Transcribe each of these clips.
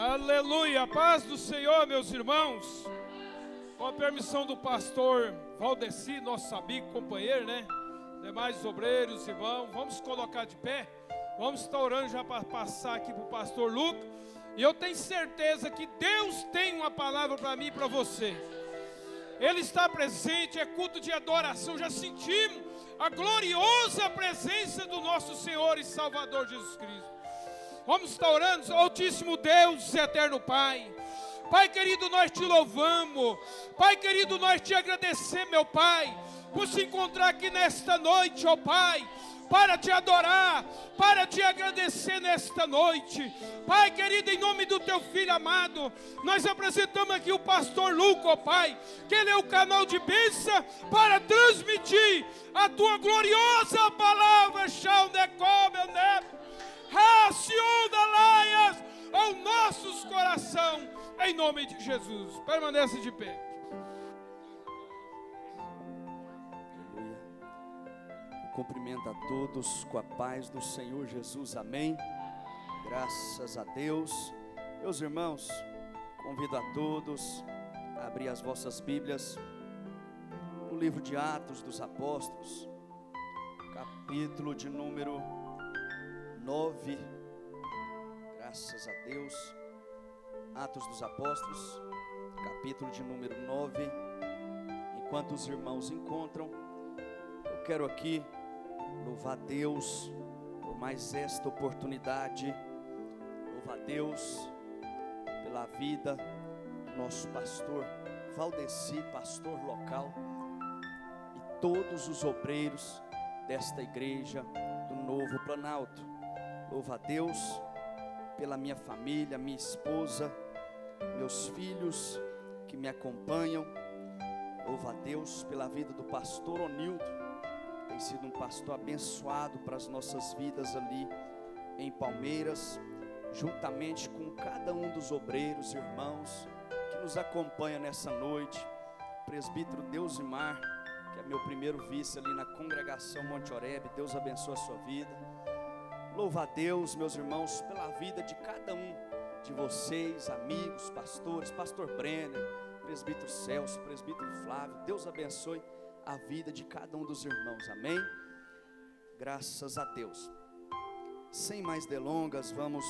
Aleluia, paz do Senhor, meus irmãos. Com a permissão do pastor Valdeci, nosso amigo, companheiro, né? Demais obreiros, irmãos, vamos colocar de pé. Vamos estar orando já para passar aqui para o pastor Lucas. E eu tenho certeza que Deus tem uma palavra para mim e para você. Ele está presente, é culto de adoração. Já sentimos a gloriosa presença do nosso Senhor e Salvador Jesus Cristo. Vamos estar orando, Altíssimo Deus, eterno Pai. Pai querido, nós te louvamos. Pai querido, nós te agradecemos, meu Pai, por se encontrar aqui nesta noite, ó Pai, para te adorar, para te agradecer nesta noite. Pai querido, em nome do teu filho amado, nós apresentamos aqui o pastor Lucas, ó Pai, que ele é o canal de bênção para transmitir a tua gloriosa palavra, ao nossos corações, em nome de Jesus. Permanece de pé. Cumprimento a todos com a paz do Senhor Jesus, amém. Graças a Deus. Meus irmãos, convido a todos a abrir as vossas Bíblias no livro de Atos dos Apóstolos, capítulo de número 9. Graças a Deus. Atos dos Apóstolos, capítulo de número 9. Enquanto os irmãos encontram, eu quero aqui louvar a Deus por mais esta oportunidade. Louvar a Deus pela vida do nosso pastor Valdeci, pastor local, e todos os obreiros desta igreja do Novo Planalto. Louvo a Deus pela minha família, minha esposa, meus filhos que me acompanham. Louvo a Deus pela vida do pastor Onildo. Tem sido um pastor abençoado para as nossas vidas ali em Palmeiras, juntamente com cada um dos obreiros, irmãos, que nos acompanha nessa noite. Presbítero Deusimar, que é meu primeiro vice ali na congregação Monte Oreb. Deus abençoe a sua vida. Louva a Deus, meus irmãos, pela vida de cada um de vocês, amigos, pastores, pastor Brenner, presbítero Celso, presbítero Flávio. Deus abençoe a vida de cada um dos irmãos, amém? Graças a Deus. Sem mais delongas, vamos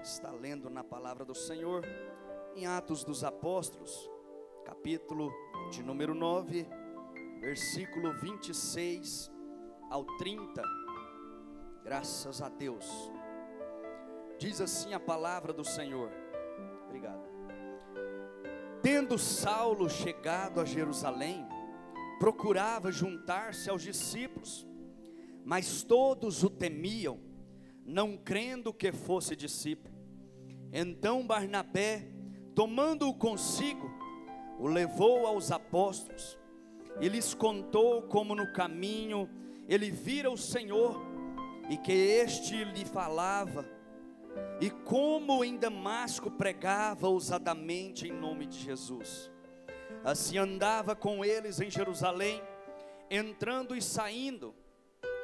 estar lendo na palavra do Senhor, em Atos dos Apóstolos, capítulo de número 9, versículo 26 ao 30. Graças a Deus. Diz assim a palavra do Senhor. Obrigado. Tendo Saulo chegado a Jerusalém, procurava juntar-se aos discípulos, mas todos o temiam, não crendo que fosse discípulo. Então Barnabé, tomando-o consigo, o levou aos apóstolos e lhes contou como no caminho ele vira o Senhor, e que este lhe falava, e como em Damasco pregava ousadamente em nome de Jesus. Assim andava com eles em Jerusalém, entrando e saindo,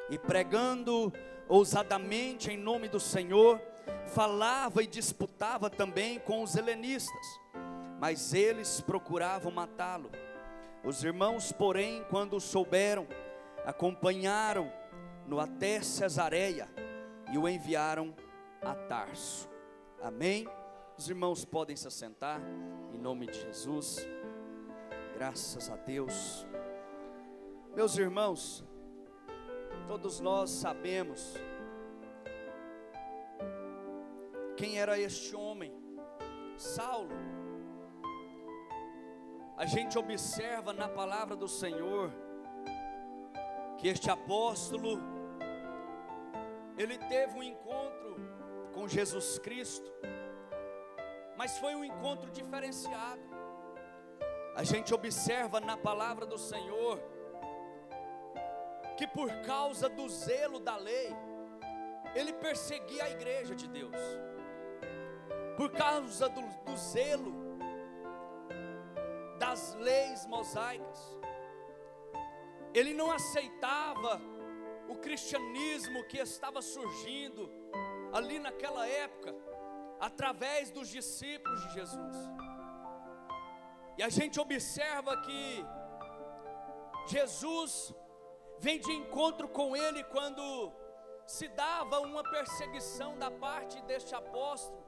e pregando ousadamente em nome do Senhor. Falava e disputava também com os helenistas, mas eles procuravam matá-lo. Os irmãos, porém, quando souberam, acompanharam-no até Cesareia e o enviaram a Tarso. Amém? Os irmãos podem se assentar em nome de Jesus. Graças a Deus. Meus irmãos, todos nós sabemos quem era este homem, Saulo. A gente observa na palavra do Senhor que este apóstolo, ele teve um encontro com Jesus Cristo, mas foi um encontro diferenciado. A gente observa na palavra do Senhor que por causa do zelo da lei, ele perseguia a igreja de Deus. Por causa do zelo das leis mosaicas, ele não aceitava o cristianismo que estava surgindo ali naquela época, através dos discípulos de Jesus. E a gente observa que Jesus vem de encontro com ele quando se dava uma perseguição da parte deste apóstolo,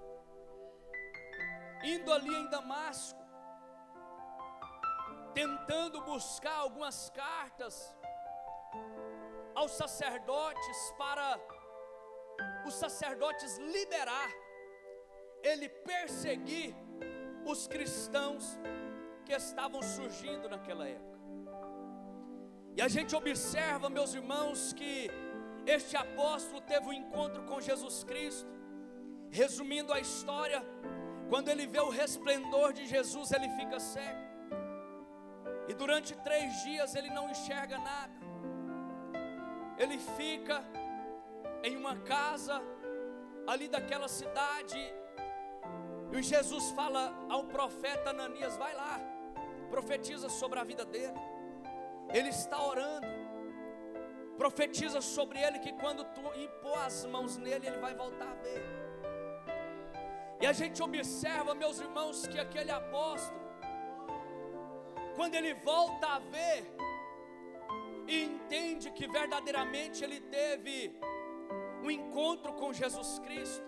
indo ali em Damasco, tentando buscar algumas cartas aos sacerdotes, para os sacerdotes liberar, ele perseguir os cristãos que estavam surgindo naquela época. E a gente observa, meus irmãos, que este apóstolo teve um encontro com Jesus Cristo. Resumindo a história, quando ele vê o resplendor de Jesus, ele fica cego, e durante 3 dias ele não enxerga nada. Ele fica em uma casa ali daquela cidade, e Jesus fala ao profeta Ananias: vai lá, profetiza sobre a vida dele. Ele está orando, profetiza sobre ele que quando tu impor as mãos nele, ele vai voltar a ver. E a gente observa, meus irmãos, que aquele apóstolo, quando ele volta a ver e entende que verdadeiramente ele teve um encontro com Jesus Cristo,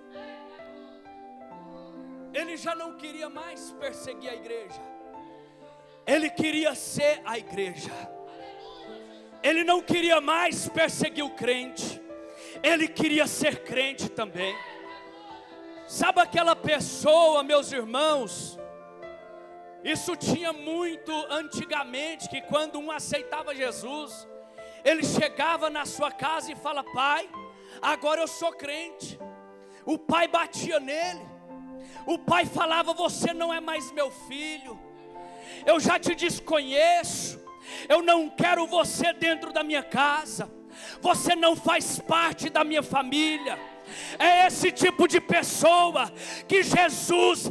ele já não queria mais perseguir a igreja, ele queria ser a igreja. Ele não queria mais perseguir o crente, ele queria ser crente também. Sabe aquela pessoa, meus irmãos, isso tinha muito antigamente, que quando um aceitava Jesus, ele chegava na sua casa e fala: pai, agora eu sou crente. O pai batia nele, o pai falava: você não é mais meu filho, eu já te desconheço, eu não quero você dentro da minha casa, você não faz parte da minha família. É esse tipo de pessoa que Jesus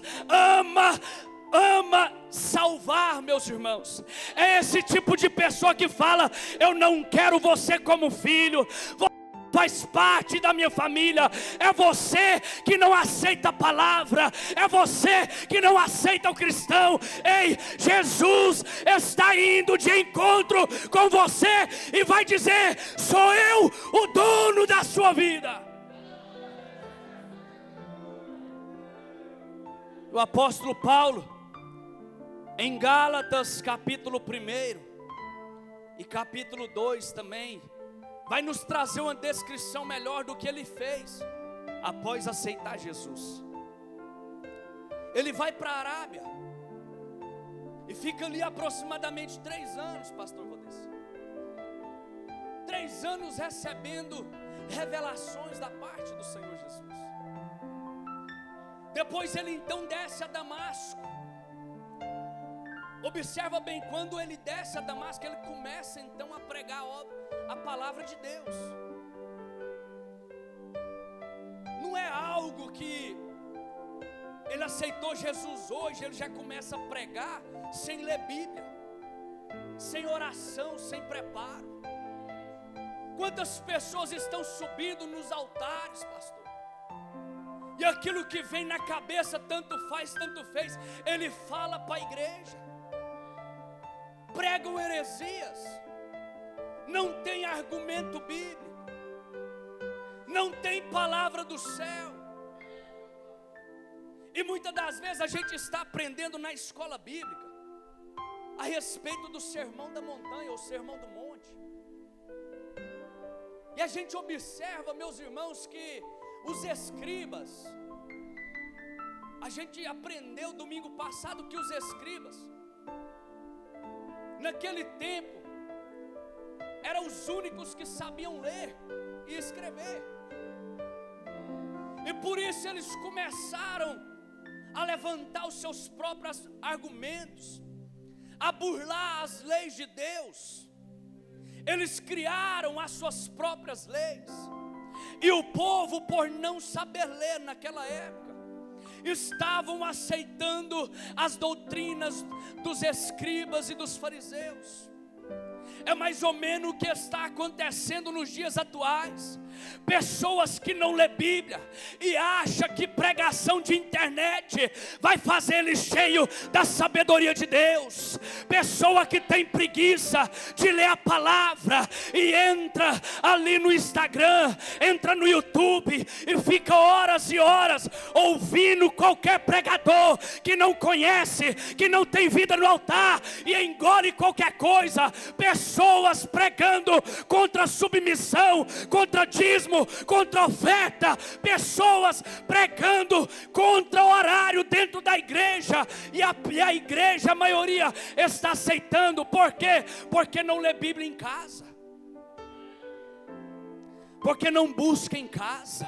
ama salvar, meus irmãos. É esse tipo de pessoa que fala: eu não quero você como filho, faz parte da minha família. É você que não aceita a palavra, é você que não aceita o cristão. Ei, Jesus está indo de encontro com você e vai dizer: sou eu o dono da sua vida. O apóstolo Paulo, em Gálatas capítulo 1 e capítulo 2 também, vai nos trazer uma descrição melhor do que ele fez após aceitar Jesus. Ele vai para a Arábia e fica ali aproximadamente 3 anos, pastor Valdeci. 3 anos recebendo revelações da parte do Senhor Jesus. Depois ele então desce a Damasco. Observa bem, quando ele desce a Damasco, ele começa então a pregar a palavra de Deus. Não é algo que ele aceitou Jesus hoje, ele já começa a pregar sem ler Bíblia, sem oração, sem preparo. Quantas pessoas estão subindo nos altares, pastor, e aquilo que vem na cabeça, tanto faz, tanto fez, ele fala para a igreja. Pregam heresias, não tem argumento bíblico, não tem palavra do céu. E muitas das vezes a gente está aprendendo na escola bíblica a respeito do sermão da montanha, ou sermão do monte. E a gente observa, meus irmãos, que os escribas, a gente aprendeu domingo passado que os escribas, naquele tempo, eram os únicos que sabiam ler e escrever. E por isso eles começaram a levantar os seus próprios argumentos, a burlar as leis de Deus. Eles criaram as suas próprias leis. E o povo, por não saber ler naquela época, estavam aceitando as doutrinas dos escribas e dos fariseus. É mais ou menos o que está acontecendo nos dias atuais. pessoas que não lê Bíblia e acha que pregação de internet vai fazer ele cheio da sabedoria de Deus. Pessoa que tem preguiça de ler a palavra e entra ali no Instagram, entra no YouTube e fica horas e horas ouvindo qualquer pregador que não conhece, que não tem vida no altar e engole qualquer coisa. Pessoas pregando contra a submissão, contra dízimo, contra oferta. Pessoas pregando contra o horário dentro da igreja, e a igreja, a maioria está aceitando. Por quê? Porque não lê Bíblia em casa, porque não busca em casa.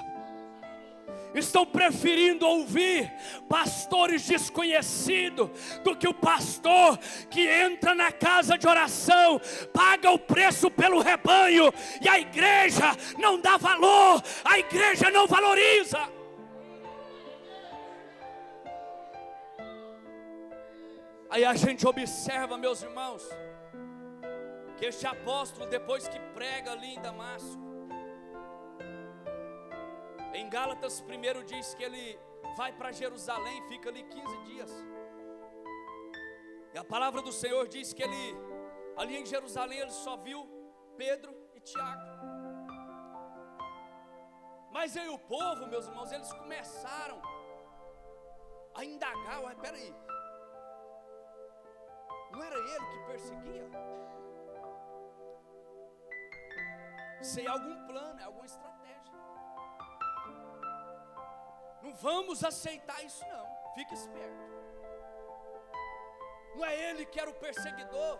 Estão preferindo ouvir pastores desconhecidos do que o pastor que entra na casa de oração, paga o preço pelo rebanho, e a igreja não dá valor, a igreja não valoriza. Aí a gente observa, meus irmãos, que este apóstolo, depois que prega ali em Damasco, em Gálatas 1 diz que ele vai para Jerusalém, fica ali 15 dias. E a palavra do Senhor diz que ele, ali em Jerusalém, ele só viu Pedro e Tiago. Mas aí o povo, meus irmãos, eles começaram a indagar. Ué, peraí, não era ele que perseguia? Isso é algum plano, é alguma estratégia. Não vamos aceitar isso não, fica esperto. Não é ele que era o perseguidor.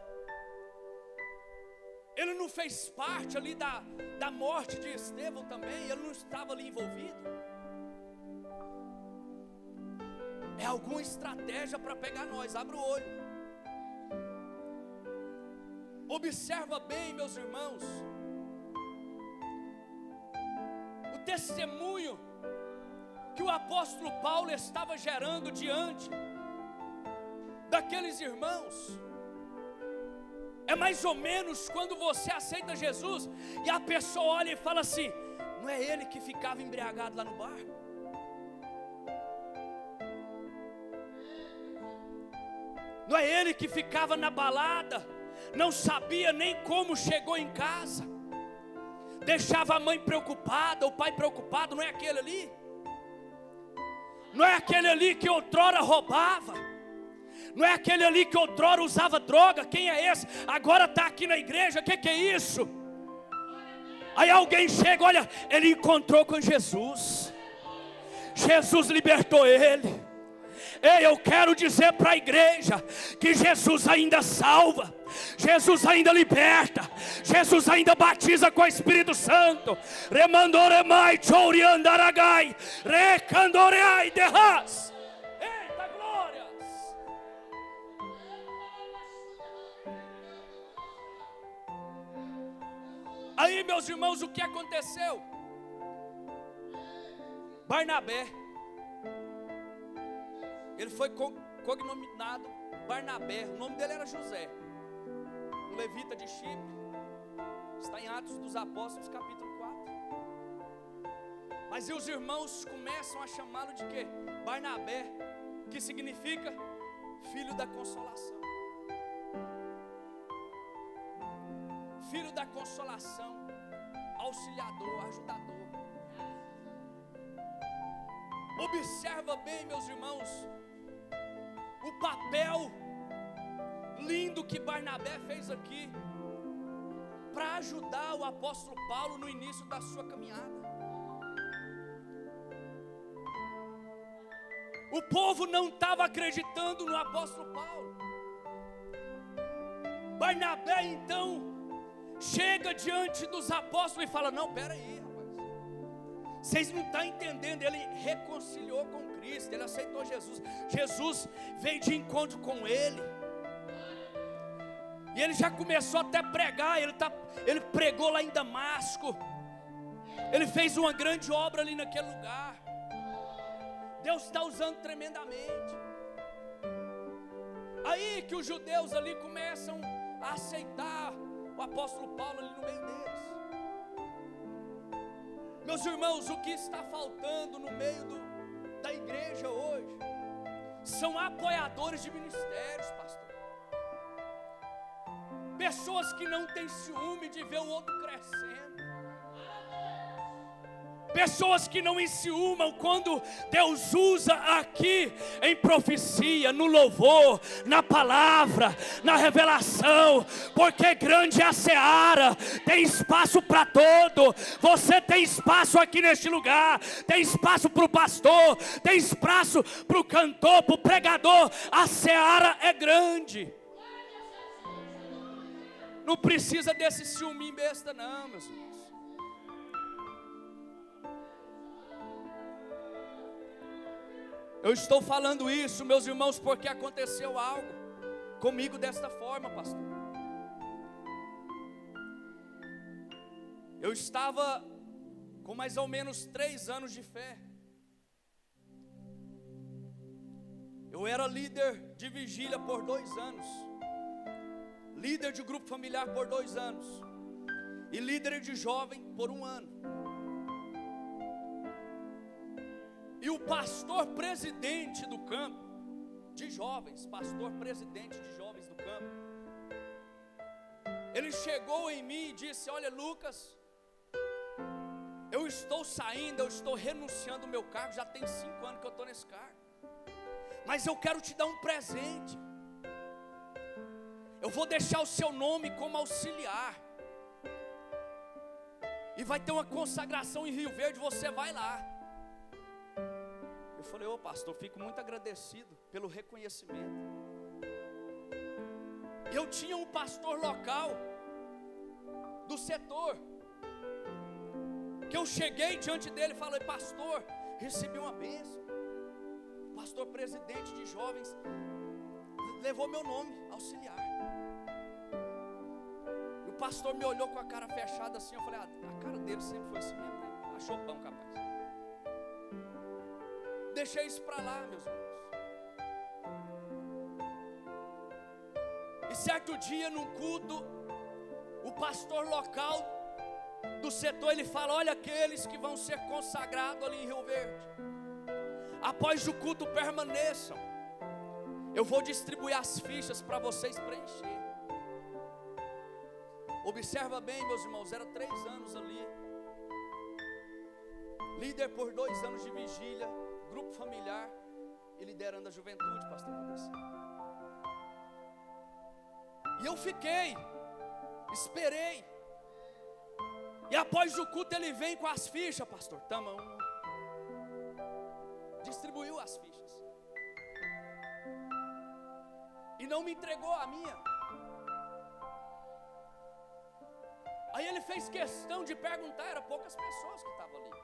Ele não fez parte ali da morte de Estevão também, ele não estava ali envolvido. É alguma estratégia para pegar nós, abre o olho. Observa bem, meus irmãos, o testemunho que o apóstolo Paulo estava gerando diante daqueles irmãos. É mais ou menos quando você aceita Jesus e a pessoa olha e fala assim: não é ele que ficava embriagado lá no bar? Não é ele que ficava na balada, não sabia nem como chegou em casa, deixava a mãe preocupada, o pai preocupado? Não é aquele ali? Não é aquele ali que outrora roubava? Não é aquele ali que outrora usava droga? Quem é esse? Agora está aqui na igreja, o que é isso? Aí alguém chega, olha, ele encontrou com Jesus, Jesus libertou ele. Ei, eu quero dizer para a igreja que Jesus ainda salva, Jesus ainda liberta, Jesus ainda batiza com o Espírito Santo. Remandoremai chouriandaragai, recandoreai derras. Eita glórias! Aí, meus irmãos, o que aconteceu? Barnabé, ele foi cognominado Barnabé, o nome dele era José, um levita de Chipre. Está em Atos dos Apóstolos, capítulo 4. Mas e os irmãos começam a chamá-lo de quê? Barnabé, que significa filho da consolação. Filho da consolação, auxiliador, ajudador. Observa bem, meus irmãos, o papel lindo que Barnabé fez aqui para ajudar o apóstolo Paulo no início da sua caminhada. O povo não estava acreditando no apóstolo Paulo. Barnabé então chega diante dos apóstolos e fala: não, peraí, rapaz, vocês não estão entendendo. Ele reconciliou com Cristo, ele aceitou Jesus, Jesus veio de encontro com ele, e ele já começou até a pregar. Ele pregou lá em Damasco, ele fez uma grande obra ali naquele lugar. Deus está usando tremendamente. Aí que os judeus ali começam a aceitar o apóstolo Paulo ali no meio deles. Meus irmãos, o que está faltando no meio da igreja hoje são apoiadores de ministérios, pastor. Pessoas que não têm ciúme de ver o outro crescendo. Pessoas que não enciumam quando Deus usa aqui em profecia, no louvor, na palavra, na revelação, porque grande é a seara, tem espaço para todo. Você tem espaço aqui neste lugar, tem espaço para o pastor, tem espaço para o cantor, para o pregador. A seara é grande. Não precisa desse ciúminho besta não, meus irmãos. Eu estou falando isso, meus irmãos, porque aconteceu algo comigo desta forma, pastor. Eu estava com mais ou menos 3 anos de fé. Eu era líder de vigília por 2 anos, líder de grupo familiar por 2 anos, e líder de jovem por 1 ano. E o pastor presidente do campo de jovens, pastor presidente de jovens do campo, ele chegou em mim e disse: olha, Lucas, eu estou saindo, eu estou renunciando ao meu cargo, já tem 5 anos que eu estou nesse cargo, mas eu quero te dar um presente. Eu vou deixar o seu nome como auxiliar, e vai ter uma consagração em Rio Verde, você vai lá. Eu falei: ô pastor, fico muito agradecido pelo reconhecimento. Eu tinha um pastor local do setor, que eu cheguei diante dele e falei: pastor, recebi uma bênção. O pastor presidente de jovens levou meu nome, auxiliar. E o pastor me olhou com a cara fechada assim. Eu falei: a cara dele sempre foi assim mesmo, né? Achou pão, capaz. Deixei isso para lá, meus irmãos. E certo dia, num culto, o pastor local do setor, ele fala: olha, aqueles que vão ser consagrados ali em Rio Verde, após o culto permaneçam, eu vou distribuir as fichas para vocês preencher. Observa bem, meus irmãos, era 3 anos ali, líder por 2 anos de vigília, grupo familiar e liderando a juventude, pastor Valdeci. E eu fiquei, esperei. E após o culto ele vem com as fichas, pastor. Toma uma. Distribuiu as fichas. E não me entregou a minha. Aí ele fez questão de perguntar, eram poucas pessoas que estavam ali,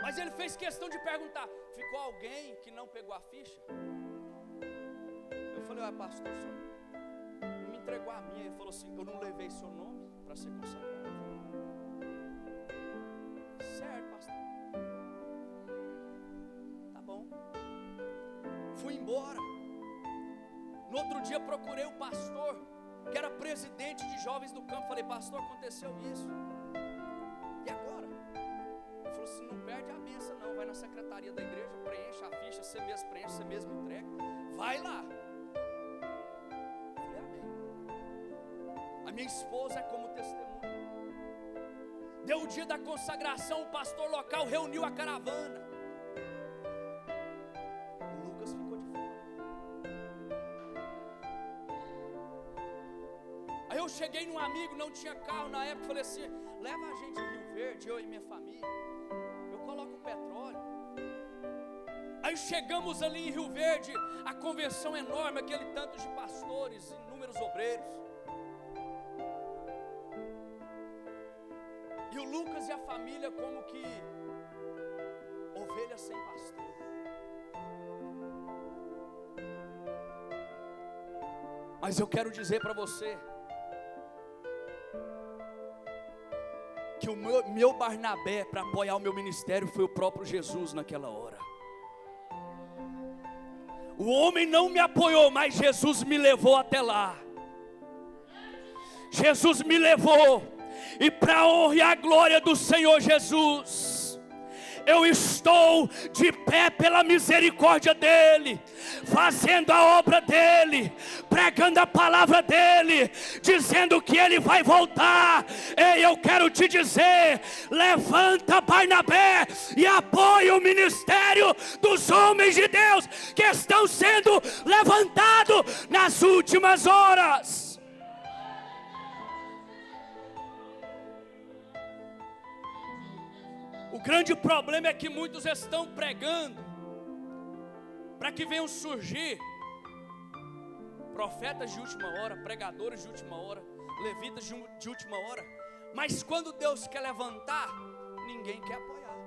mas ele fez questão de perguntar: ficou alguém que não pegou a ficha? Eu falei: olha, pastor, o senhor não me entregou a minha. Ele falou assim: eu não levei seu nome para ser consagrado. Certo, pastor. Tá bom. Fui embora. No outro dia procurei o pastor, que era presidente de jovens do campo. Falei: pastor, aconteceu isso. E agora? Ele falou assim: não perde a benção não, vai na secretaria da igreja, preenche a ficha, você mesmo preenche, você mesmo entrega, vai lá. Eu falei: amém. A minha esposa é como testemunha. Deu o dia da consagração, o pastor local reuniu a caravana. O Lucas ficou de fora. Aí eu cheguei num amigo, não tinha carro na época, falei assim: leva a gente em Rio Verde, eu e minha família, eu coloco o petróleo. Aí chegamos ali em Rio Verde, a convenção enorme, aquele tanto de pastores, inúmeros obreiros. E o Lucas e a família como que ovelhas sem pastor. Mas eu quero dizer para você que o meu Barnabé para apoiar o meu ministério foi o próprio Jesus naquela hora. O homem não me apoiou, mas Jesus me levou até lá. Jesus me levou. E para a honra e a glória do Senhor Jesus, eu estou de pé pela misericórdia dEle, fazendo a obra dEle, pregando a palavra dEle, dizendo que Ele vai voltar. Ei, eu quero te dizer, levanta Barnabé e apoia o ministério dos homens de Deus que estão sendo levantados nas últimas horas. O grande problema é que muitos estão pregando para que venham surgir profetas de última hora, pregadores de última hora, levitas de última hora, mas quando Deus quer levantar, ninguém quer apoiar.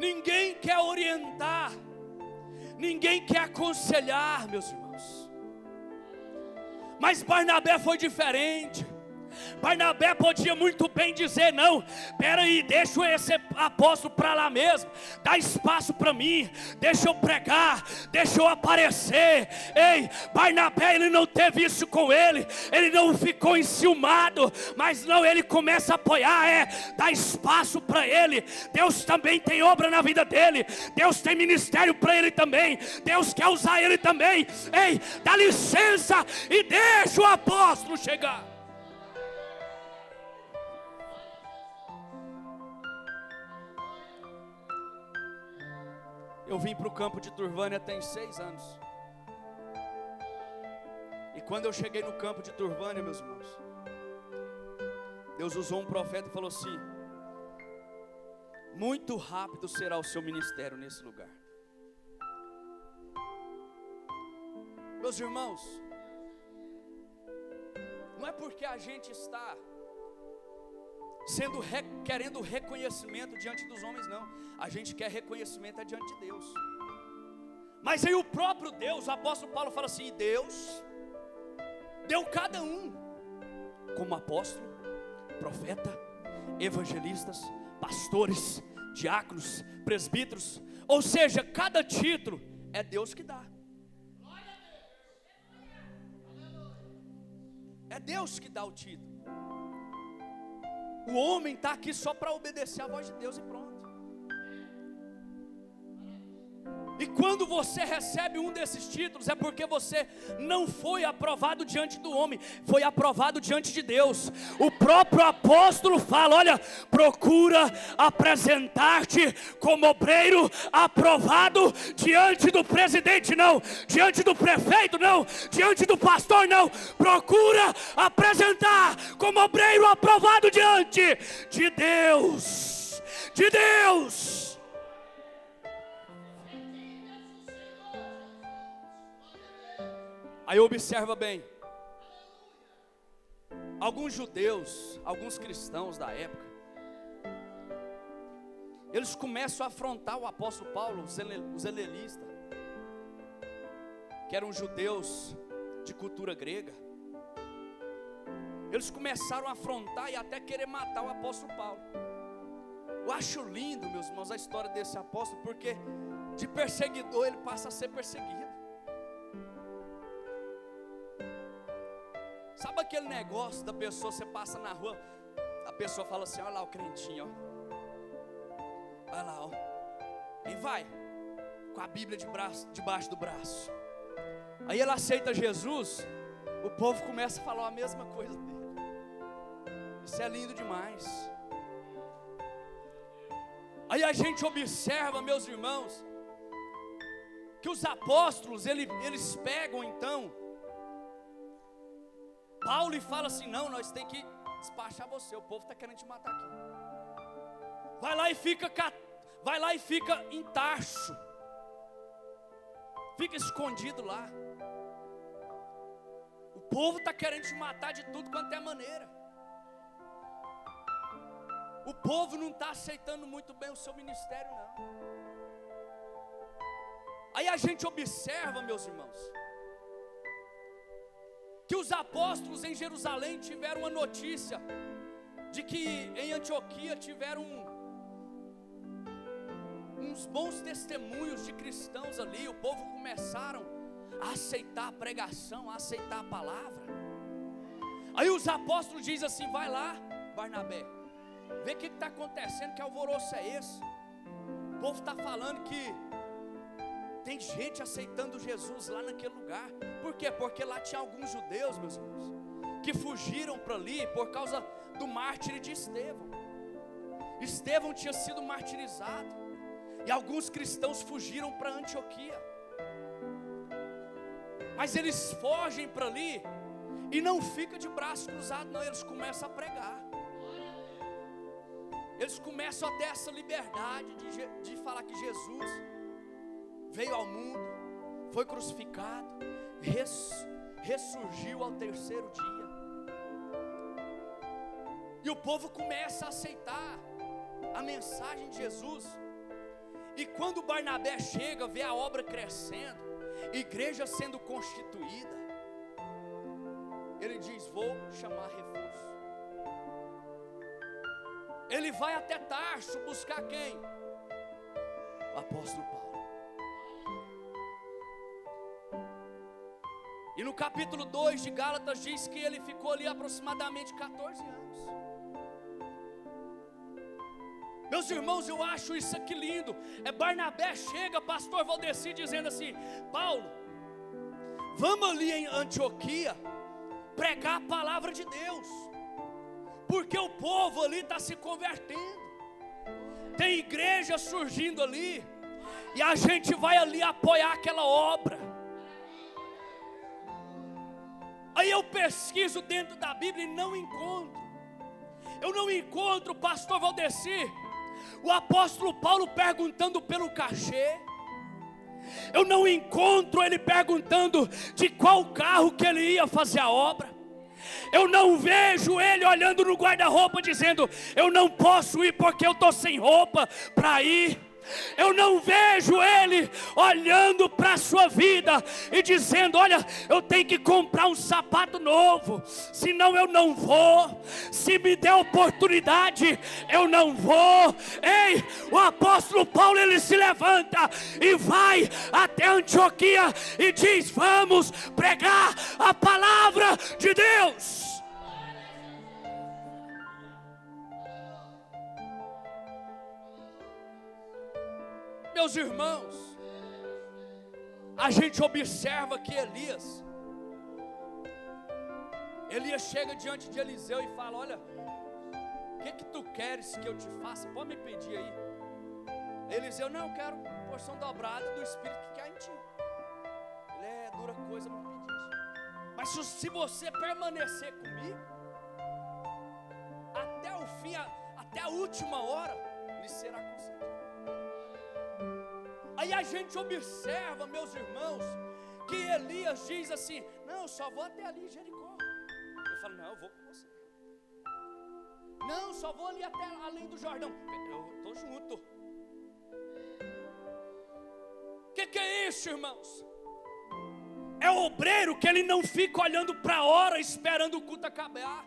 Ninguém quer orientar, ninguém quer aconselhar, meus irmãos. Mas Barnabé foi diferente. Barnabé podia muito bem dizer: não, peraí, deixa esse apóstolo para lá mesmo, dá espaço para mim, deixa eu pregar, deixa eu aparecer. Ei, Barnabé, ele não teve isso com ele não ficou enciumado, mas não, ele começa a apoiar, dá espaço para ele. Deus também tem obra na vida dele, Deus tem ministério para ele também, Deus quer usar ele também. Ei, dá licença e deixa o apóstolo chegar. Eu vim para o campo de Turvânia tem 6 anos. E quando eu cheguei no campo de Turvânia, meus irmãos, Deus usou um profeta e falou assim: muito rápido será o seu ministério nesse lugar. Meus irmãos, não é porque a gente está querendo reconhecimento diante dos homens, não. A gente quer reconhecimento diante de Deus. Mas aí o próprio Deus, o apóstolo Paulo fala assim: Deus deu cada um como apóstolo, profeta, evangelistas, pastores, diáconos, presbíteros. Ou seja, cada título é Deus que dá. É Deus que dá o título. O homem está aqui só para obedecer a voz de Deus e pronto. E quando você recebe um desses títulos, é porque você não foi aprovado diante do homem, foi aprovado diante de Deus. O próprio apóstolo fala: olha, procura apresentar-te como obreiro aprovado diante do presidente, não, diante do prefeito, não, diante do pastor, não. Procura apresentar como obreiro aprovado diante de Deus, de Deus. Aí observa bem, alguns judeus, alguns cristãos da época, eles começam a afrontar o apóstolo Paulo, os helenistas, que eram judeus de cultura grega. Eles começaram a afrontar e até querer matar o apóstolo Paulo. Eu acho lindo, meus irmãos, a história desse apóstolo, porque de perseguidor ele passa a ser perseguido. Sabe aquele negócio da pessoa, você passa na rua, a pessoa fala assim: olha lá o crentinho, ó. Olha lá, ó. E vai, com a Bíblia debaixo do braço. Aí ele aceita Jesus, o povo começa a falar a mesma coisa dele. Isso é lindo demais. Aí a gente observa, meus irmãos, que os apóstolos, eles pegam então Paulo e fala assim: não, nós temos que despachar você, o povo está querendo te matar aqui. Vai lá e fica em Tarso, fica escondido lá. O povo está querendo te matar de tudo quanto é maneira. O povo não está aceitando muito bem o seu ministério, não. Aí a gente observa, meus irmãos, que os apóstolos em Jerusalém tiveram uma notícia de que em Antioquia tiveram uns bons testemunhos de cristãos ali. O povo começaram a aceitar a pregação, a aceitar a palavra. Aí os apóstolos dizem assim: vai lá, Barnabé, vê o que está acontecendo, que alvoroço é esse? O povo está falando que tem gente aceitando Jesus lá naquele lugar. Por quê? Porque lá tinha alguns judeus, meus irmãos, que fugiram para ali por causa do mártir de Estevão. Estevão tinha sido martirizado, e alguns cristãos fugiram para Antioquia. Mas eles fogem para ali e não ficam de braço cruzado, não. Eles começam a pregar. Eles começam a ter essa liberdade de falar que Jesus veio ao mundo, foi crucificado, ressurgiu ao terceiro dia. E o povo começa a aceitar a mensagem de Jesus. E quando Barnabé chega, vê a obra crescendo, igreja sendo constituída, ele diz: vou chamar reforço. Ele vai até Tarso buscar quem? O apóstolo Paulo. E no capítulo 2 de Gálatas diz que ele ficou ali aproximadamente 14 anos. Meus irmãos, eu acho isso aqui lindo. Barnabé chega, pastor Valdeci, dizendo assim: Paulo, vamos ali em Antioquia pregar a palavra de Deus, porque o povo ali está se convertendo, tem igreja surgindo ali, e a gente vai ali apoiar aquela obra. Aí eu pesquiso dentro da Bíblia e não encontro. Eu não encontro, pastor Valdeci, o apóstolo Paulo perguntando pelo cachê. Eu não encontro ele perguntando de qual carro que ele ia fazer a obra. Eu não vejo ele olhando no guarda-roupa dizendo: eu não posso ir porque eu estou sem roupa para ir. Eu não vejo ele olhando para a sua vida e dizendo: olha, eu tenho que comprar um sapato novo, senão eu não vou. Se me der oportunidade, eu não vou. Ei, o apóstolo Paulo, ele se levanta e vai até Antioquia e diz: vamos pregar a palavra de Deus. Meus irmãos, a gente observa que Elias chega diante de Eliseu e fala: olha, o que tu queres que eu te faça? Pode me pedir aí. Eliseu: não, eu quero porção dobrada do Espírito que há em ti. Ele é dura coisa me pedir isso. Mas se você permanecer comigo até o fim, até a última hora, lhe será concedido. Aí a gente observa, meus irmãos, que Elias diz assim: não, eu só vou até ali em Jericó. Ele fala: não, eu vou com você. Não, só vou ali até além do Jordão. Eu estou junto. O que é isso, irmãos? É o obreiro que ele não fica olhando para a hora esperando o culto acabar.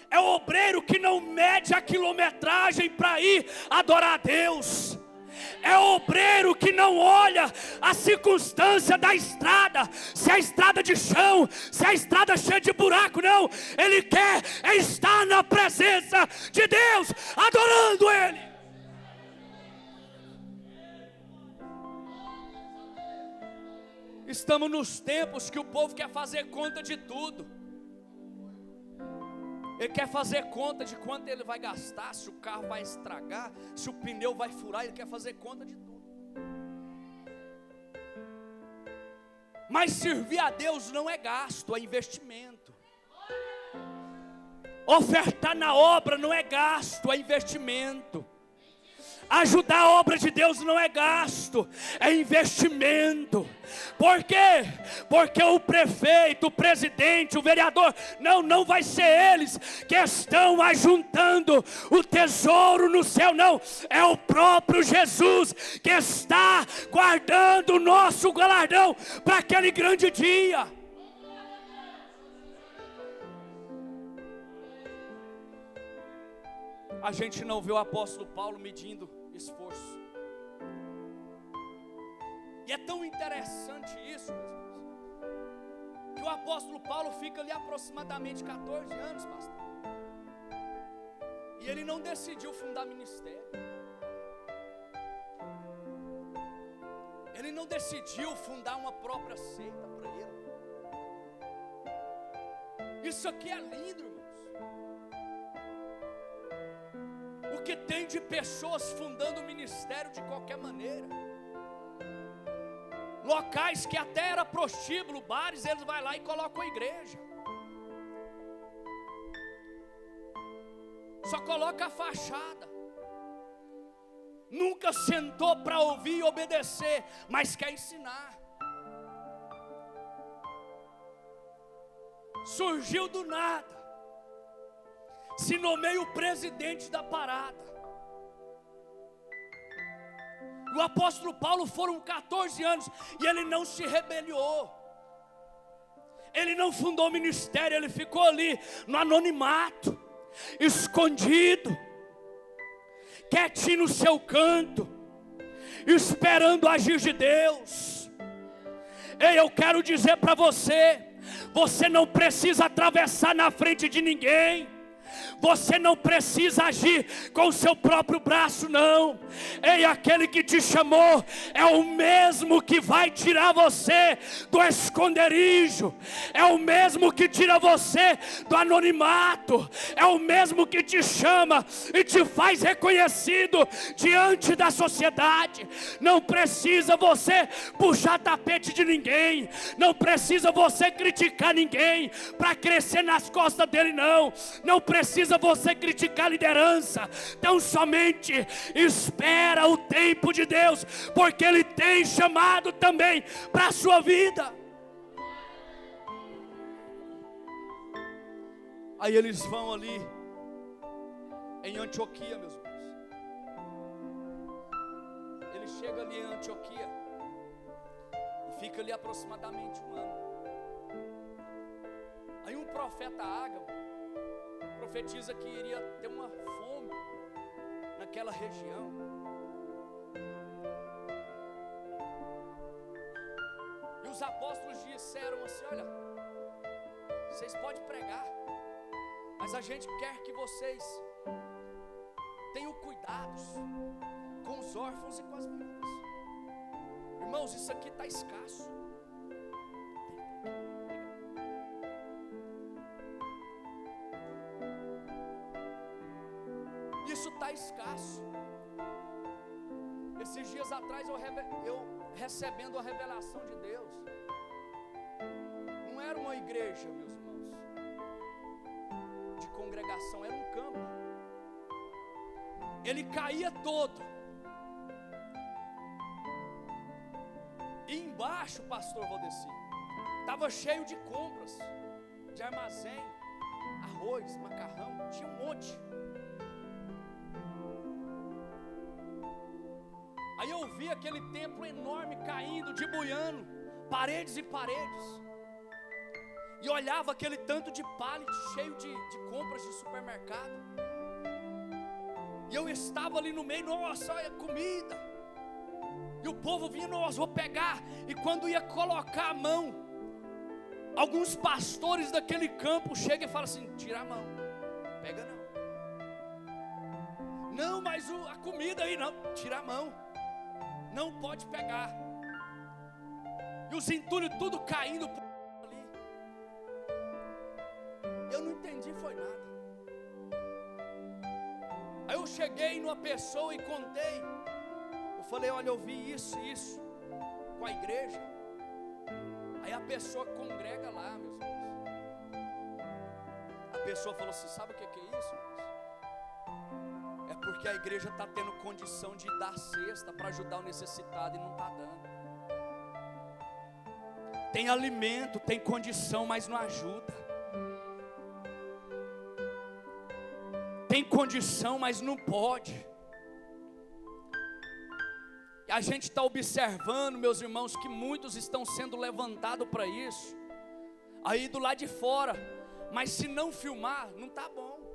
É o obreiro que não mede a quilometragem para ir adorar a Deus. É o obreiro que não olha a circunstância da estrada, se é estrada de chão, se é estrada cheia de buraco, não. Ele quer estar na presença de Deus, adorando Ele. Estamos nos tempos que o povo quer fazer conta de tudo. Ele quer fazer conta de quanto ele vai gastar, se o carro vai estragar, se o pneu vai furar. Ele quer fazer conta de tudo. Mas servir a Deus não é gasto, é investimento. Ofertar na obra não é gasto, é investimento. Ajudar a obra de Deus não é gasto, é investimento. Por quê? Porque o prefeito, o presidente, o vereador, não vai ser eles que estão ajuntando o tesouro no céu, não. É o próprio Jesus que está guardando o nosso galardão para aquele grande dia. A gente não vê o apóstolo Paulo medindo esforço. E é tão interessante isso, meus irmãos, que o apóstolo Paulo fica ali aproximadamente 14 anos, pastor. E ele não decidiu fundar ministério. Ele não decidiu fundar uma própria seita para ele. Isso aqui é lindo, irmãos. O que tem de pessoas fundando ministério de qualquer maneira. Locais que até era prostíbulo, bares, eles vão lá e colocam a igreja. Só coloca a fachada. Nunca sentou para ouvir e obedecer, mas quer ensinar. Surgiu do nada. Se nomeia o presidente da parada. O apóstolo Paulo foram 14 anos e ele não se rebeliou. Ele não fundou ministério, ele ficou ali no anonimato, escondido, quietinho no seu canto, esperando o agir de Deus. Ei, eu quero dizer para você, você não precisa atravessar na frente de ninguém. Você não precisa agir com o seu próprio braço, não. Ei, aquele que te chamou é o mesmo que vai tirar você do esconderijo, é o mesmo que tira você do anonimato, é o mesmo que te chama e te faz reconhecido diante da sociedade. Não precisa você puxar tapete de ninguém, não precisa você criticar ninguém para crescer nas costas dele, não. Não precisa você criticar a liderança. Então somente espera o tempo de Deus, porque Ele tem chamado também para a sua vida. Aí eles vão ali em Antioquia, meus irmãos. Ele chega ali em Antioquia e fica ali aproximadamente um ano. Aí um profeta Ágabo profetiza que iria ter uma fome naquela região. E os apóstolos disseram assim: olha, vocês podem pregar, mas a gente quer que vocês tenham cuidados com os órfãos e com as viúvas. Irmãos, isso aqui está escasso. Isso está escasso. Esses dias atrás eu recebendo a revelação de Deus. Não era uma igreja, meus irmãos, de congregação, era um campo. Ele caía todo. E embaixo, pastor Valdeci, estava cheio de compras, de armazém, arroz, macarrão, tinha um monte. Aí eu vi aquele templo enorme caindo, debuiando, paredes e paredes. E olhava aquele tanto de pallet cheio de compras de supermercado. E eu estava ali no meio, nossa, olha comida. E o povo vinha, nossa, vou pegar. E quando ia colocar a mão, alguns pastores daquele campo chegam e falam assim: tira a mão, pega não. Não, mas a comida aí não, tira a mão. Não pode pegar. E os entulhos tudo caindo ali. Eu não entendi, foi nada. Aí eu cheguei numa pessoa e contei. Eu falei: olha, eu vi isso com a igreja. Aí a pessoa congrega lá, meus irmãos. A pessoa falou assim: sabe o que é isso, irmãos? Porque a igreja está tendo condição de dar cesta para ajudar o necessitado e não está dando. Tem alimento, tem condição, mas não ajuda. Tem condição, mas não pode. E a gente está observando, meus irmãos, que muitos estão sendo levantados para isso, aí do lado de fora, mas se não filmar, não está bom.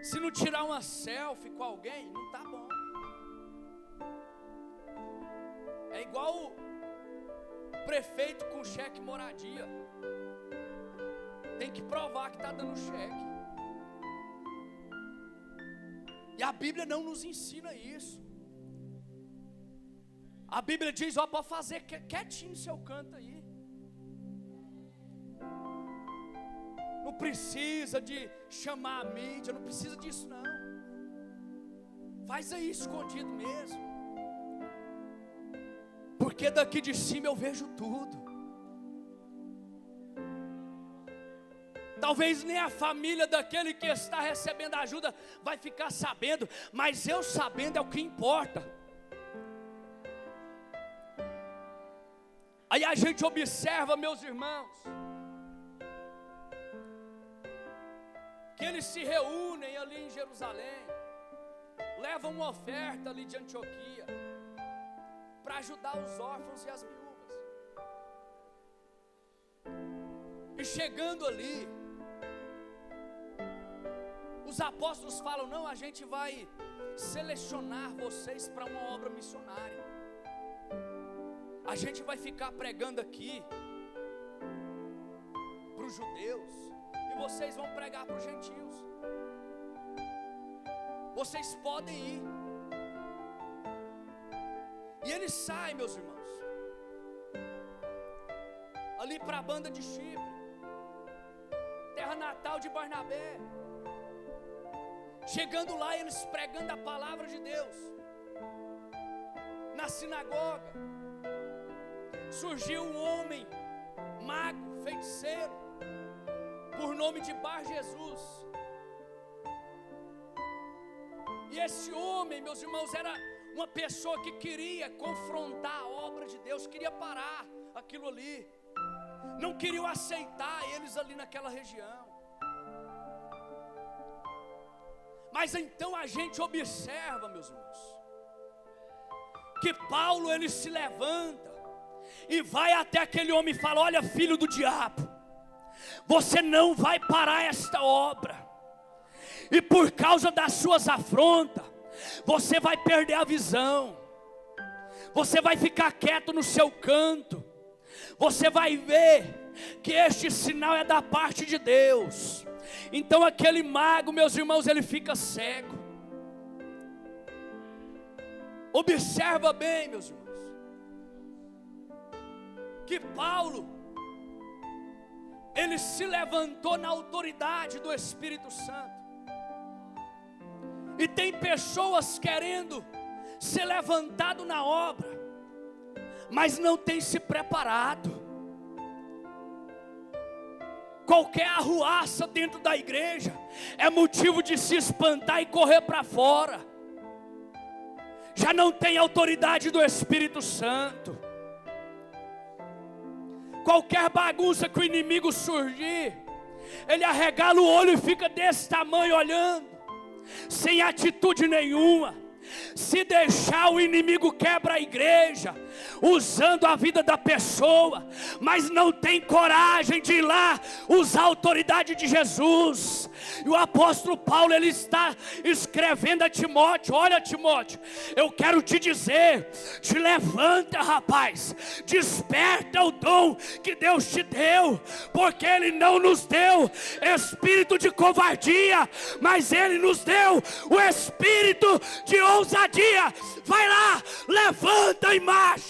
Se não tirar uma selfie com alguém, não está bom. É igual o prefeito com cheque moradia. tem que provar que está dando cheque. E a Bíblia não nos ensina isso. A Bíblia diz, ó, pode fazer quietinho no seu canto aí. Não precisa de chamar a mídia, não precisa disso não. Faz aí escondido mesmo. Porque daqui de cima eu vejo tudo. Talvez nem a família daquele que está recebendo ajuda vai ficar sabendo, mas eu sabendo é o que importa. Aí a gente observa, meus irmãos, que eles se reúnem ali em Jerusalém, levam uma oferta ali de Antioquia, para ajudar os órfãos e as viúvas. E chegando ali, os apóstolos falam, não, a gente vai selecionar vocês para uma obra missionária. A gente vai ficar pregando aqui para os judeus, e vocês vão pregar para os gentios. Vocês podem ir. E eles saem, meus irmãos, ali para a banda de Chipre, terra natal de Barnabé. Chegando lá, eles pregando a palavra de Deus. Na sinagoga, surgiu um homem mago, feiticeiro, por nome de Bar Jesus. E esse homem, meus irmãos, era uma pessoa que queria confrontar a obra de Deus, queria parar aquilo ali, não queriam aceitar eles ali naquela região. Mas então a gente observa, meus irmãos, que Paulo ele se levanta e vai até aquele homem e fala, olha, filho do diabo, você não vai parar esta obra, e por causa das suas afrontas, você vai perder a visão, você vai ficar quieto no seu canto, você vai ver que este sinal é da parte de Deus. Então aquele mago, meus irmãos, ele fica cego. Observa bem, meus irmãos, que Paulo, ele se levantou na autoridade do Espírito Santo. E tem pessoas querendo ser levantado na obra, mas não tem se preparado. Qualquer arruaça dentro da igreja é motivo de se espantar e correr para fora. Já não tem autoridade do Espírito Santo. Qualquer bagunça que o inimigo surgir, ele arregala o olho e fica desse tamanho olhando, sem atitude nenhuma. Se deixar, o inimigo quebra a igreja, usando a vida da pessoa, mas não tem coragem de ir lá usar a autoridade de Jesus. E o apóstolo Paulo, ele está escrevendo a Timóteo, olha Timóteo, eu quero te dizer, te levanta rapaz, desperta o dom que Deus te deu, porque Ele não nos deu espírito de covardia, mas Ele nos deu o espírito de ousadia. Vai lá, levanta e marcha.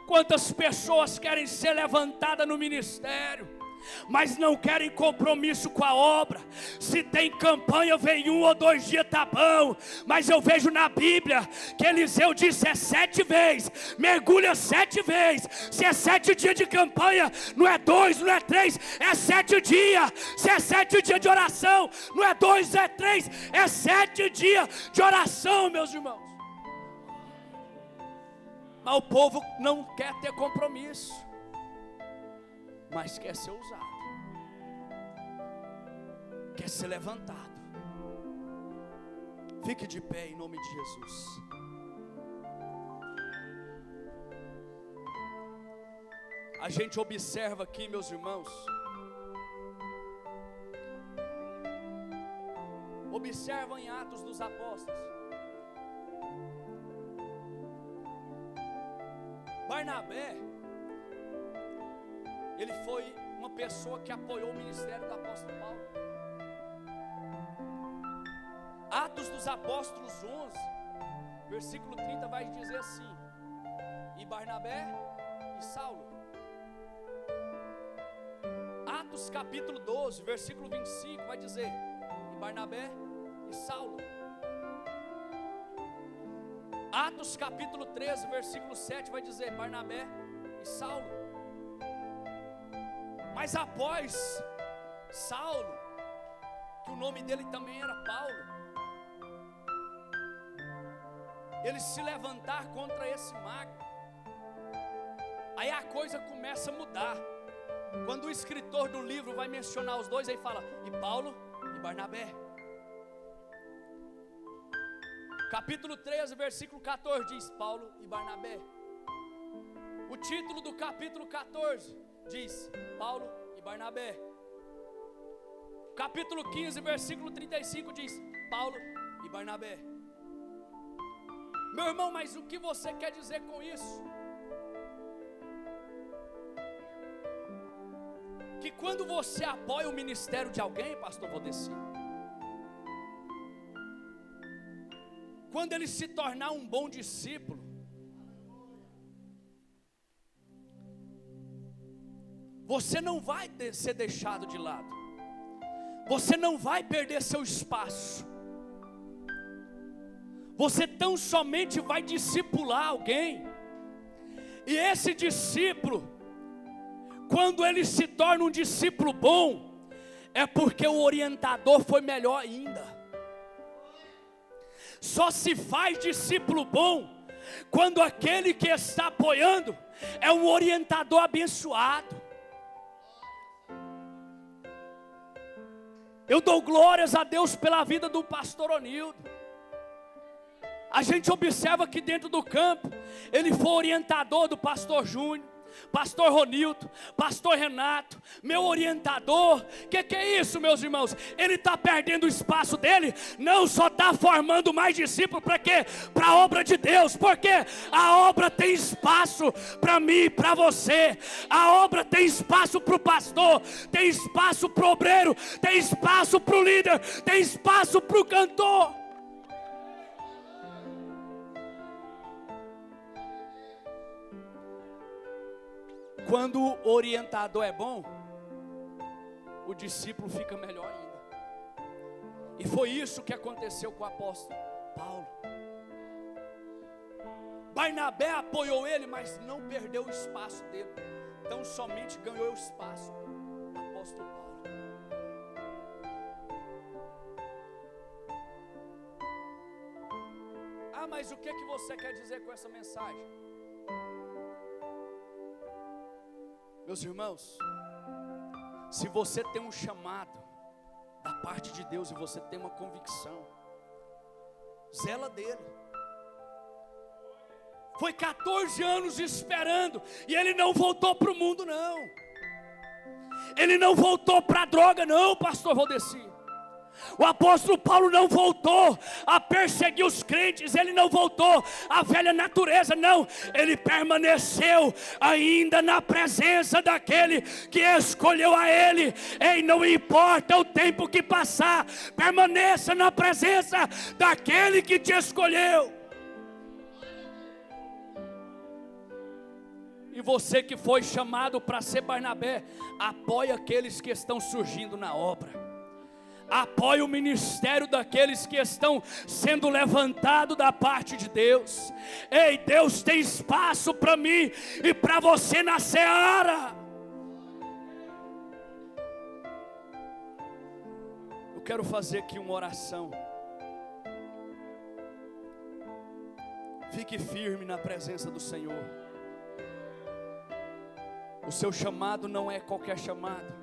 Quantas pessoas querem ser levantadas no ministério, mas não querem compromisso com a obra. Se tem campanha, vem 1 ou 2 dias, tá bom. Mas eu vejo na Bíblia que Eliseu disse, é 7 vezes, mergulha 7 vezes. Se é 7 dias de campanha, não é 2, não é 3, é 7 dias. Se é 7 dias de oração, não é 2, é 3, é 7 dias de oração, meus irmãos. Mas o povo não quer ter compromisso, mas quer ser usado, quer ser levantado. Fique de pé em nome de Jesus. A gente observa aqui, meus irmãos, observa em Atos dos Apóstolos, Barnabé, ele foi uma pessoa que apoiou o ministério do apóstolo Paulo. Atos dos Apóstolos 11, versículo 30 vai dizer assim: e Barnabé e Saulo. Atos capítulo 12, versículo 25 vai dizer: e Barnabé e Saulo. Atos capítulo 13, versículo 7 vai dizer: Barnabé e Saulo. Mas após Saulo, que o nome dele também era Paulo, ele se levantar contra esse mago, aí a coisa começa a mudar. Quando o escritor do livro vai mencionar os dois, aí fala: e Paulo e Barnabé. Capítulo 13, versículo 14 diz: Paulo e Barnabé. O título do capítulo 14 diz: Paulo e Barnabé. Capítulo 15, versículo 35 diz: Paulo e Barnabé. Meu irmão, mas o que você quer dizer com isso? Que quando você apoia o ministério de alguém, pastor Valdeci, quando ele se tornar um bom discípulo, você não vai ser deixado de lado, você não vai perder seu espaço, você tão somente vai discipular alguém, e esse discípulo, quando ele se torna um discípulo bom, é porque o orientador foi melhor ainda. Só se faz discípulo bom quando aquele que está apoiando é um orientador abençoado. Eu dou glórias a Deus pela vida do pastor Onildo. A gente observa que dentro do campo ele foi orientador do pastor Júnior, pastor Ronilton, pastor Renato, meu orientador. Que é isso, meus irmãos? Ele está perdendo o espaço dele, não só está formando mais discípulos, para quê? Para a obra de Deus, porque a obra tem espaço para mim e para você, a obra tem espaço para o pastor, tem espaço para o obreiro, tem espaço para o líder, tem espaço para o cantor. Quando o orientador é bom, o discípulo fica melhor ainda. E foi isso que aconteceu com o apóstolo Paulo. Barnabé apoiou ele, mas não perdeu o espaço dele. Então somente ganhou o espaço do apóstolo Paulo. Ah, mas o que você quer dizer com essa mensagem? Meus irmãos, se você tem um chamado da parte de Deus e você tem uma convicção, zela dele. Foi 14 anos esperando e ele não voltou para o mundo não. Ele não voltou para a droga não, pastor Valdeci. O apóstolo Paulo não voltou a perseguir os crentes, ele não voltou à velha natureza, não. Ele permaneceu ainda na presença daquele que escolheu a ele. Ei, não importa o tempo que passar, permaneça na presença daquele que te escolheu. E você que foi chamado para ser Barnabé, apoia aqueles que estão surgindo na obra. Apoie o ministério daqueles que estão sendo levantados da parte de Deus. Ei, Deus tem espaço para mim e para você na seara. Eu quero fazer aqui uma oração. Fique firme na presença do Senhor. O seu chamado não é qualquer chamado.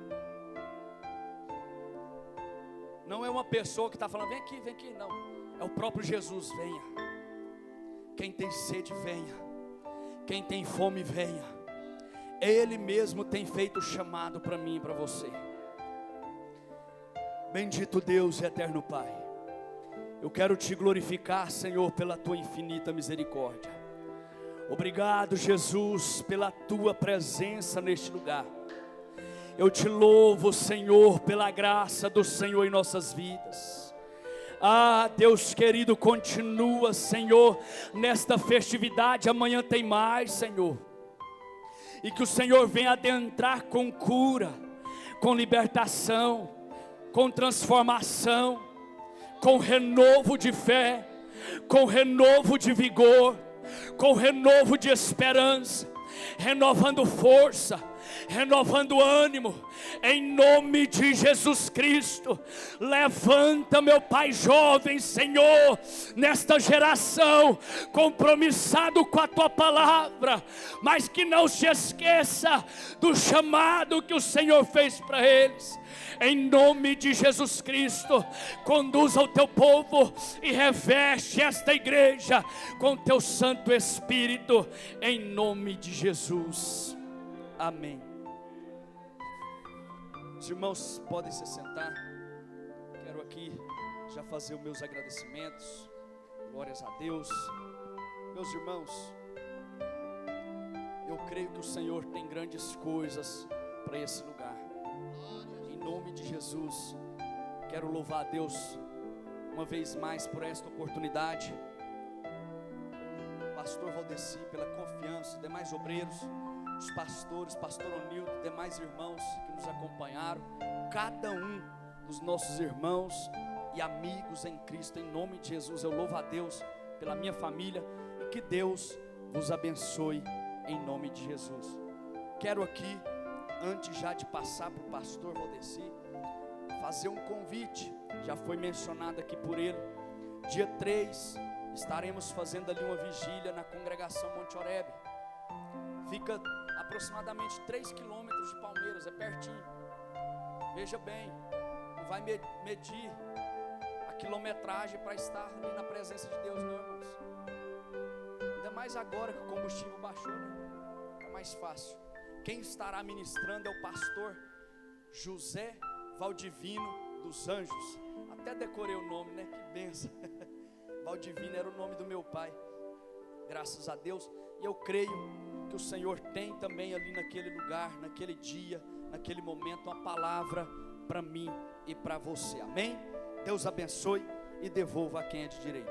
Não é uma pessoa que está falando, vem aqui, não. É o próprio Jesus, venha. Quem tem sede, venha. Quem tem fome, venha. Ele mesmo tem feito o chamado para mim e para você. Bendito Deus e eterno Pai. Eu quero te glorificar, Senhor, pela tua infinita misericórdia. Obrigado, Jesus, pela tua presença neste lugar. Eu te louvo, Senhor, pela graça do Senhor em nossas vidas. Ah, Deus querido, continua, Senhor, nesta festividade. Amanhã tem mais, Senhor. E que o Senhor venha adentrar com cura, com libertação, com transformação, com renovo de fé, com renovo de vigor, com renovo de esperança, renovando força, renovando ânimo, em nome de Jesus Cristo. Levanta, meu Pai jovem, Senhor, nesta geração, compromissado com a Tua palavra, mas que não se esqueça do chamado que o Senhor fez para eles. Em nome de Jesus Cristo, conduza o Teu povo e reveste esta igreja com Teu Santo Espírito, em nome de Jesus, amém. Os irmãos podem se sentar. Quero aqui já fazer os meus agradecimentos. Glórias a Deus. Meus irmãos, eu creio que o Senhor tem grandes coisas para esse lugar. Em nome de Jesus, quero louvar a Deus uma vez mais por esta oportunidade. Pastor Valdeci, pela confiança, demais obreiros, os pastores, pastor Onildo, demais irmãos que nos acompanharam, cada um dos nossos irmãos e amigos em Cristo, em nome de Jesus, eu louvo a Deus pela minha família e que Deus vos abençoe em nome de Jesus. Quero aqui, antes já de passar para o pastor Valdeci, fazer um convite, já foi mencionado aqui por ele. Dia 3, estaremos fazendo ali uma vigília na congregação Monte Oreb. Fica aproximadamente 3 quilômetros de Palmeiras, é pertinho. Veja bem, não vai medir a quilometragem para estar ali na presença de Deus, não, irmãos. Ainda mais agora que o combustível baixou, né? É mais fácil. Quem estará ministrando é o pastor José Valdivino dos Anjos. Até decorei o nome, né? Que benção. Valdivino era o nome do meu pai. Graças a Deus. E eu creio que o Senhor tem também ali naquele lugar, naquele dia, naquele momento, uma palavra para mim e para você. Amém? Deus abençoe e devolva a quem é de direito.